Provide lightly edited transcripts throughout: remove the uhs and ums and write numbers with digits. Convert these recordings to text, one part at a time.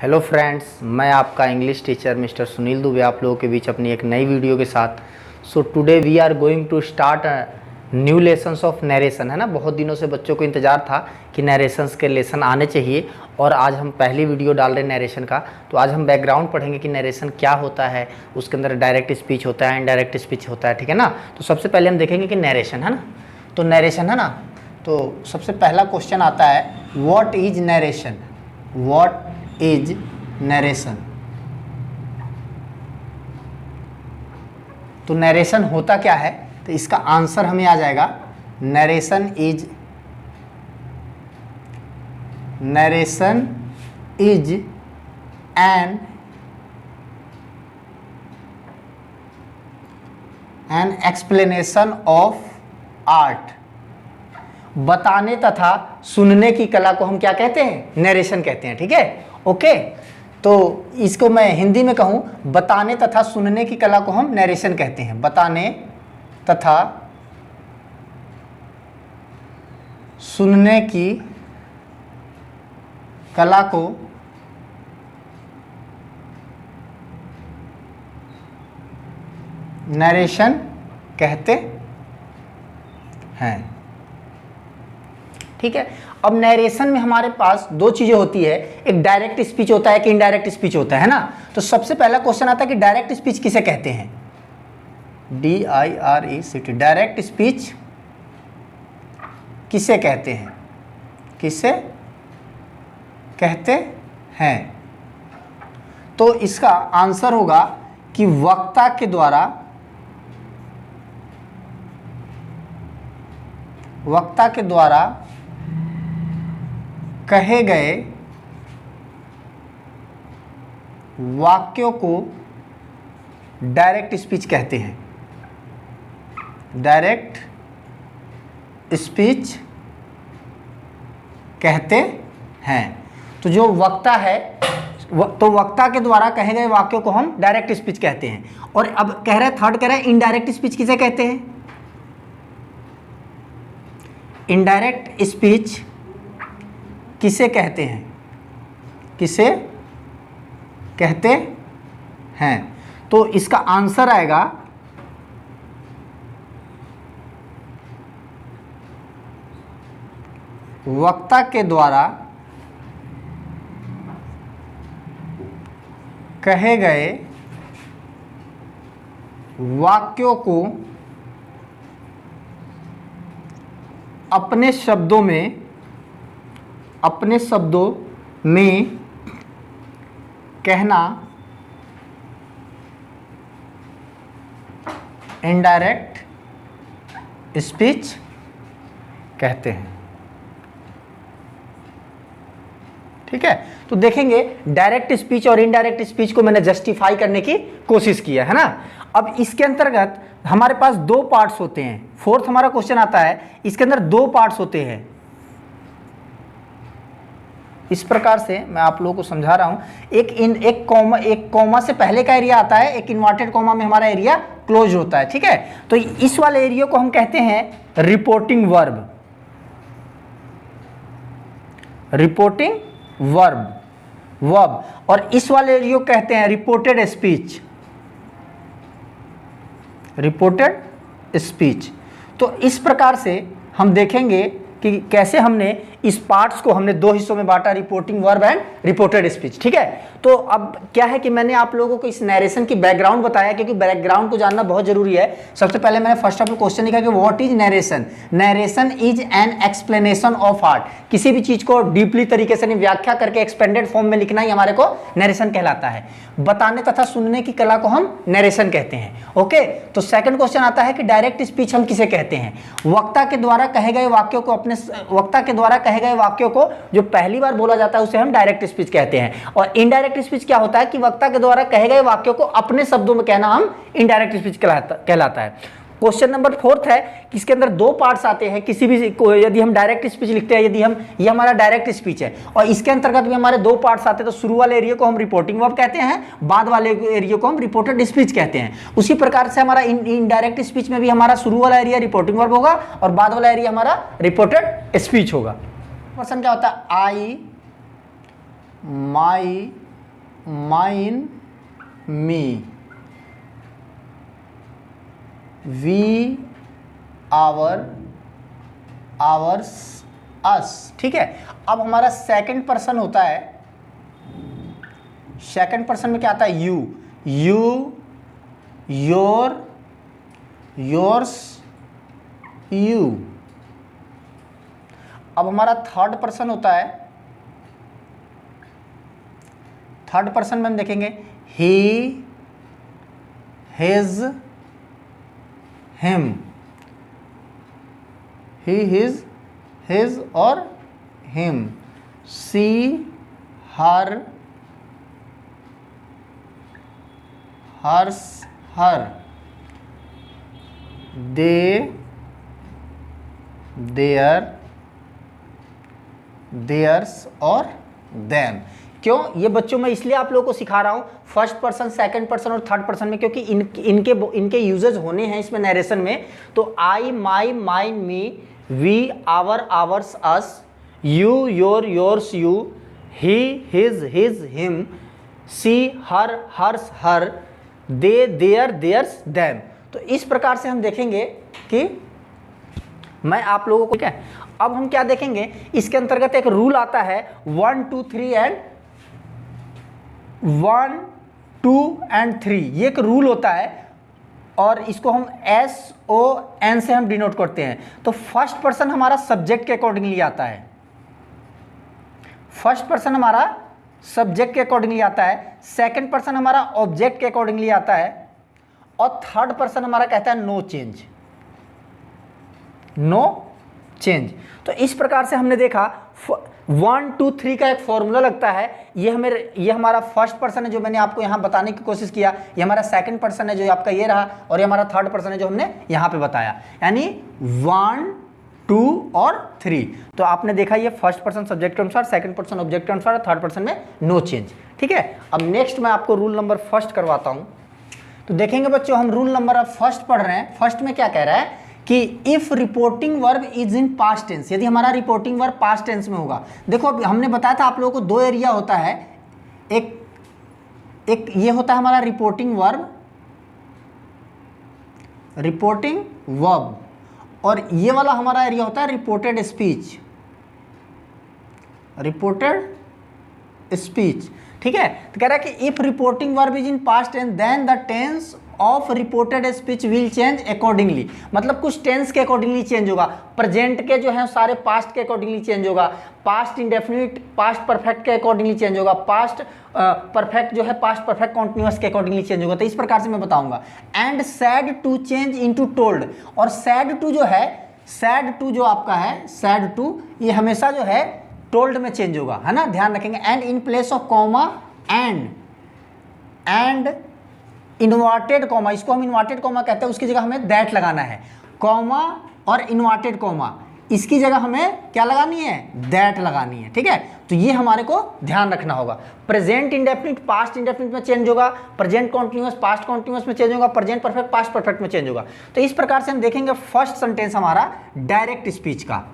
Hello friends, मैं आपका English teacher mister Sunil Dubey आप लोगों के बीच अपनी एक नई वीडियो के साथ। So today we are going to start new lessons of narration, है ना। बहुत दिनों से बच्चों को इंतज़ार था कि नरेशंस के लेसन आने चाहिए और आज हम पहली वीडियो डाल रहे हैं नरेशन का। तो आज हम बैकग्राउंड पढ़ेंगे कि नरेशन क्या होता है, उसके अंदर डायरेक्ट स्पीच होता है, इनडायरेक्ट स्पीच होता है, ठीक है ना। तो सबसे पहले हम देखेंगे कि नरेशन, है ना। तो नरेशन, है ना, तो सबसे पहला क्वेश्चन आता है what is narration. What is narration. तो नरेशन होता क्या है, तो इसका आंसर हमें आ जाएगा narration is an explanation of art. बताने तथा सुनने की कला को हम क्या कहते हैं, नरेशन कहते हैं, ठीक है। ओके, तो इसको मैं हिंदी में कहूं, बताने तथा सुनने की कला को हम नरेशन कहते हैं। बताने तथा सुनने की कला को नरेशन कहते हैं, ठीक है। अब नरेशन में हमारे पास दो चीजें होती है, एक डायरेक्ट स्पीच होता है, एक इनडायरेक्ट स्पीच होता है ना। तो सबसे पहला क्वेश्चन आता है कि डायरेक्ट स्पीच किसे कहते हैं। DIRECT, डायरेक्ट स्पीच किसे कहते हैं, किसे कहते हैं। तो इसका आंसर होगा कि वक्ता के द्वारा कहे गए वाक्यों को डायरेक्ट स्पीच कहते हैं। डायरेक्ट स्पीच कहते हैं। तो जो वक्ता है, तो वक्ता के द्वारा कहे गए वाक्यों को हम डायरेक्ट स्पीच कहते हैं। और अब कह रहा है, थर्ड कह रहा है इनडायरेक्ट स्पीच किसे कहते हैं। इनडायरेक्ट स्पीच किसे कहते हैं, किसे कहते हैं। तो इसका आंसर आएगा वक्ता के द्वारा कहे गए वाक्यों को अपने शब्दों में कहना इनडायरेक्ट स्पीच कहते हैं, ठीक है। तो देखेंगे डायरेक्ट स्पीच और इनडायरेक्ट स्पीच को मैंने जस्टिफाई करने की कोशिश किया, है ना। अब इसके अंतर्गत हमारे पास दो पार्ट्स होते हैं। फोर्थ हमारा क्वेश्चन आता है, इसके अंदर दो पार्ट्स होते हैं। इस प्रकार से मैं आप लोगों को समझा रहा हूं, एक कॉमा से पहले का एरिया आता है, एक इन्वर्टेड कॉमा में हमारा एरिया क्लोज होता है, ठीक है। तो इस वाले एरिया को हम कहते हैं रिपोर्टिंग वर्ब। Reporting verb. और इस वाले एरिया को कहते हैं रिपोर्टेड स्पीच। Reported speech. तो इस प्रकार से हम देखेंगे कि कैसे हमने इस पार्ट्स को हमने दो हिस्सों में बांटा, reporting verb and reported speech, ठीक है। तो अब क्या है कि मैंने आप लोगों को इस नरेशन की बैकग्राउंड बताया, क्योंकि बैकग्राउंड को जानना बहुत जरूरी है। सबसे पहले मैंने फर्स्ट ऑफ ऑल क्वेश्चन लिखा कि what is narration. Narration is an explanation of art. किसी भी चीज को डीपली तरीके से व्याख्या करके एक्सपेंडेड फॉर्म में लिखना ही हमारे को नरेशन कहलाता है। बताने तथा सुनने की कला को हम नरेशन कहते हैं, ओके। तो सेकंड क्वेश्चन आता है कि डायरेक्ट स्पीच हम किसे कहते हैं। वक्ता के द्वारा कहे गए वाक्यों को जो पहली बार बोला जाता है उसे हम डायरेक्ट स्पीच कहते हैं। और इनडायरेक्ट स्पीच क्या होता है कि वक्ता के द्वारा कहे गए वाक्यों को अपने शब्दों में कहना हम इनडायरेक्ट स्पीच कहलाता है। क्वेश्चन नंबर फोर्थ है कि इसके अंदर दो पार्ट्स आते हैं। किसी भी यदि हम डायरेक्ट स्पीच लिखते हैं, यदि हम ये हमारा डायरेक्ट स्पीच है और इसके अंतर्गत भी हमारे दो पार्ट्स आते हैं, तो शुरू वाले एरिया को हम रिपोर्टिंग वर्ब कहते हैं, बाद वाले एरिया को हम रिपोर्टेड स्पीच कहते हैं। उसी प्रकार से हमारा इनडायरेक्ट स्पीच में भी हमारा शुरू वाला एरिया रिपोर्टिंग वर्ब होगा और बाद वाला एरिया हमारा रिपोर्टेड स्पीच होगा। क्वेश्चन क्या होता है, I my mine, me, we, our, ours, us. ठीक है, अब हमारा सेकंड पर्सन होता है, सेकंड पर्सन में क्या आता है? You, you, your, yours, you. अब हमारा थर्ड पर्सन होता है, थर्ड पर्सन में हम देखेंगे he, his, him, he, his और him, she, her, hers, her, they, their, theirs और देम। क्यों? ये बच्चों मैं इसलिए आप लोगों को सिखा रहा हूँ फर्स्ट पर्सन, सेकंड पर्सन और थर्ड पर्सन में, क्योंकि इनके यूजेज होने हैं इसमें नरेशन में। तो I, my, mine, me, we, our, ours, us, you, your, yours, you, he, his, him, she, her, hers, her, they, their, theirs, them. तो इस प्रकार से हम देखेंगे कि मैं आप लोगों को, क्या अब हम क्या देखेंगे, इसके अंतर्गत एक रूल आता है 1, 2, 3 एंड 1, 2 एंड 3, ये एक रूल होता है और इसको हम SON से हम डिनोट करते हैं। तो फर्स्ट पर्सन हमारा सब्जेक्ट के अकॉर्डिंगली आता है, फर्स्ट पर्सन हमारा सब्जेक्ट के अकॉर्डिंगली आता है, सेकंड पर्सन हमारा ऑब्जेक्ट के अकॉर्डिंगली आता है और थर्ड पर्सन हमारा कहता है नो चेंज, नो चेंज। तो इस प्रकार से हमने देखा 1, 2, 3 का एक फॉर्मूला लगता है। ये हमारा फर्स्ट पर्सन है जो मैंने आपको यहाँ बताने की कोशिश किया, ये हमारा सेकंड पर्सन है जो आपका ये रहा, और ये हमारा थर्ड पर्सन है जो हमने यहाँ पे बताया, यानी 1, 2 और 3। तो आपने देखा ये फर्स्ट पर्सन सब्जेक्ट के अनुसार, सेकंड पर्सन ऑब्जेक्ट के अनुसार, थर्ड पर्सन में नो चेंज। ठीक है, अब नेक्स्ट मैं आपको रूल नंबर फर्स्ट करवाता हूँ। तो देखेंगे बच्चों, हम रूल नंबर अब फर्स्ट पढ़ रहे हैं। फर्स्ट में क्या कह रहा है कि if reporting verb is in past tense, यदि हमारा रिपोर्टिंग वर्ब पास्ट टेंस में होगा। देखो अब हमने बताया था आप लोगों को 2 एरिया होता है, एक ये होता है हमारा रिपोर्टिंग वर्ब, रिपोर्टिंग वर्ब, और ये वाला हमारा एरिया होता है रिपोर्टेड स्पीच, रिपोर्टेड स्पीच। ठीक है, तो कह रहा है कि if reporting verb is in past tense then the tense of reported speech will change accordingly. मतलब कुछ टेंस के अकॉर्डिंगली चेंज होगा, प्रेजेंट के जो है सारे पास्ट के अकॉर्डिंगली चेंज होगा, पास्ट इंडेफिनिट पास्ट परफेक्ट के अकॉर्डिंगली चेंज होगा, पास्ट परफेक्ट जो है पास्ट परफेक्ट कॉन्टिन्यूअस के अकॉर्डिंगली चेंज होगा। तो इस प्रकार से मैं बताऊंगा। And said to change into told, और सैड टू जो है, सैड टू जो आपका है, सैड टू ये हमेशा जो है टोल्ड में चेंज होगा, है ना, ध्यान रखेंगे। And in place of comma and inverted comma, इसको हम इन्वर्टेड कॉमा कहते हैं, उसकी जगह हमें दैट लगाना है। कॉमा और इन्वर्टेड कॉमा, इसकी जगह हमें क्या लगानी है? दैट लगानी है। ठीक है, तो ये हमारे को ध्यान रखना होगा। प्रेजेंट इंडेफिनिट पास्ट इंडेफिनिट में चेंज होगा, प्रेजेंट कॉन्टिन्यूअस पास्ट कॉन्टिन्यूअस में चेंज होगा, प्रेजेंट परफेक्ट पास्ट परफेक्ट में चेंज होगा। तो इस प्रकार से हम देखेंगे फर्स्ट सेंटेंस हमारा डायरेक्ट स्पीच का,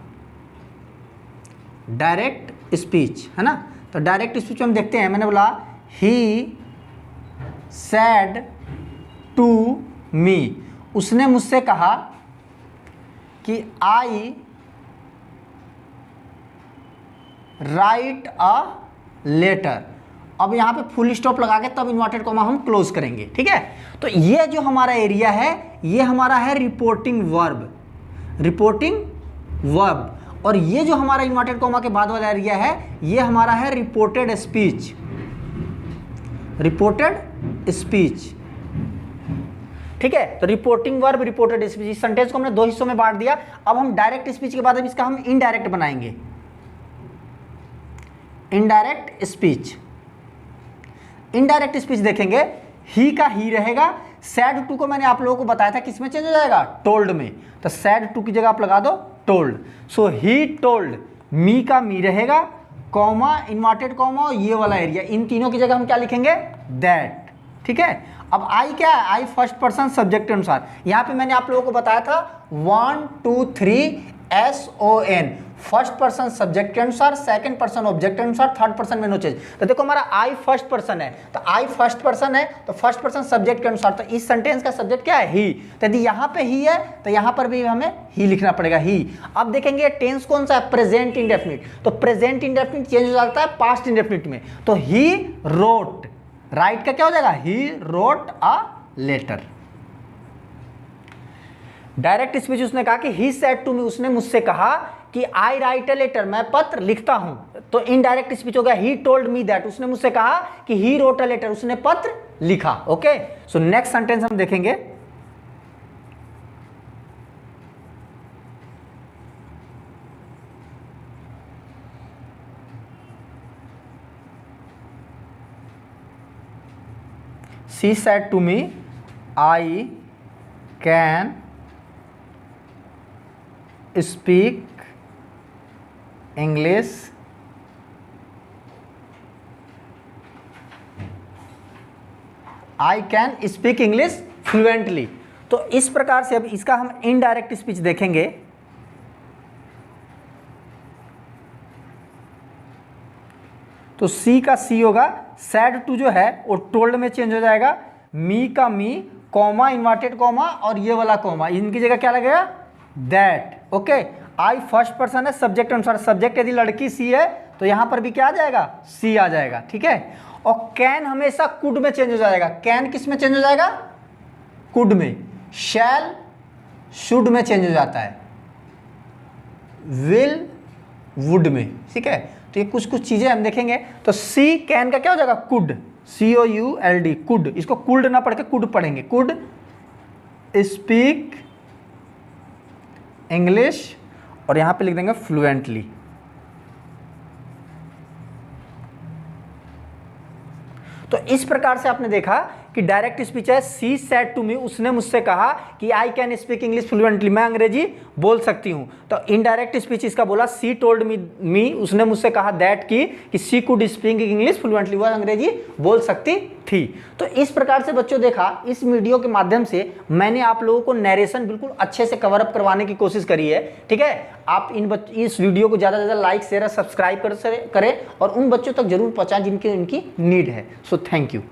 डायरेक्ट स्पीच, है ना। तो डायरेक्ट स्पीच में हम देखते हैं, मैंने बोला ही सैड टू मी, उसने मुझसे कहा कि आई राइट अ लेटर। अब यहाँ पे फुल स्टॉप लगा के तब इन्वर्टेड कॉमा हम क्लोज करेंगे। ठीक है, तो ये जो हमारा एरिया है ये हमारा है रिपोर्टिंग वर्ब, रिपोर्टिंग वर्ब, और ये जो हमारा इन्वर्टेड कॉमा के बाद वाला एरिया है ये हमारा है रिपोर्टेड स्पीच, रिपोर्टेड स्पीच। ठीक है, तो रिपोर्टिंग वर्ब रिपोर्टेड स्पीच, इस सेंटेंस को हमने 2 हिस्सों में बांट दिया। अब हम डायरेक्ट स्पीच के बाद अब इसका हम इनडायरेक्ट बनाएंगे, इनडायरेक्ट स्पीच। इनडायरेक्ट स्पीच देखेंगे, ही का ही रहेगा, सैड टू को मैंने आप लोगों को बताया था किस में चेंज हो जाएगा? टोल्ड में। तो सैड टू की जगह आप लगा दो टोल्ड। सो ही टोल्ड, मी का मी रहेगा, कॉमा इन्वर्टेड कॉमा और ये वाला एरिया, इन तीनों की जगह हम क्या लिखेंगे? दैट। ठीक है, अब आई क्या है? आई फर्स्ट पर्सन सब्जेक्ट के अनुसार। यहाँ पे मैंने आप लोगों को बताया था 1, 2, 3 SON, फर्स्ट पर्सन सब्जेक्ट के अनुसार, सेकंड पर्सन ऑब्जेक्ट के अनुसार, थर्ड पर्सन में नो चेंज। तो देखो हमारा आई फर्स्ट पर्सन है, तो आई फर्स्ट पर्सन है तो फर्स्ट पर्सन सब्जेक्ट के अनुसार, तो इस सेंटेंस का सब्जेक्ट क्या है? ही। तो यदि यहाँ पे ही है तो यहाँ पर भी हमें ही लिखना पड़ेगा, ही। अब देखेंगे टेंस कौन सा है? Present indefinite. तो प्रेजेंट इंडेफिनिट चेंज हो जाता है पास्ट इंडेफिनिट में, तो ही रोट, राइट का क्या हो जाएगा? He wrote a letter. Direct speech उसने कहा कि ही सेड टू मी, उसने मुझसे कहा कि आई राइट अ लेटर, मैं पत्र लिखता हूं। तो इनडायरेक्ट स्पीच हो गया ही टोल्ड मी दैट, उसने मुझसे कहा कि ही रोट अ लेटर, उसने पत्र लिखा। ओके, सो नेक्स्ट सेंटेंस हम देखेंगे। She said to me, I can speak English fluently. तो इस प्रकार से अब इसका हम इनडायरेक्ट स्पीच देखेंगे। तो सी का सी होगा, सैड टू जो है वो टोल्ड में चेंज हो जाएगा, मी का मी, कॉमा इन्वर्टेड कॉमा और ये वाला कॉमा, इनकी जगह क्या लगेगा? That. Okay, I first person है सब्जेक्ट अनुसार, सब्जेक्ट यदि लड़की सी है तो यहां पर भी क्या आ जाएगा? सी आ जाएगा, ठीक है। और कैन हमेशा कुड में चेंज हो जाएगा, कैन किस में चेंज हो जाएगा? कुड में। शैल शुड में चेंज हो जाता है, विल वुड में, ठीक है। तो ये कुछ चीजें हम देखेंगे। तो सी कैन का क्या हो जाएगा? Could, COULD, could. इसको कुल्ड ना पढ़ के कुड पढ़ेंगे, कुड स्पीक इंग्लिश, और यहां पे लिख देंगे फ्लुएंटली। तो इस प्रकार से आपने देखा कि डायरेक्ट स्पीच है सी सेड टू मी, उसने मुझसे कहा कि I can speak English fluently, मैं अंग्रेजी बोल सकती हूं। तो इनडायरेक्ट स्पीच इसका बोला सी टोल्ड मी, उसने मुझसे कहा दैट कि सी कुड स्पीक इंग्लिश फ्लुएंटली, वह अंग्रेजी बोल सकती थी। तो इस प्रकार से बच्चों देखा, इस वीडियो के माध्यम से मैंने आप लोगों को नरेशन बिल्कुल अच्छे से कवर अप करवाने की कोशिश करी है, ठीक है। आप इस वीडियो को ज़्यादा से ज़्यादा लाइक शेयर सब्सक्राइब करें और उन बच्चों तक जरूर पहुँचाएं जिनकी इनकी नीड है। So thank you.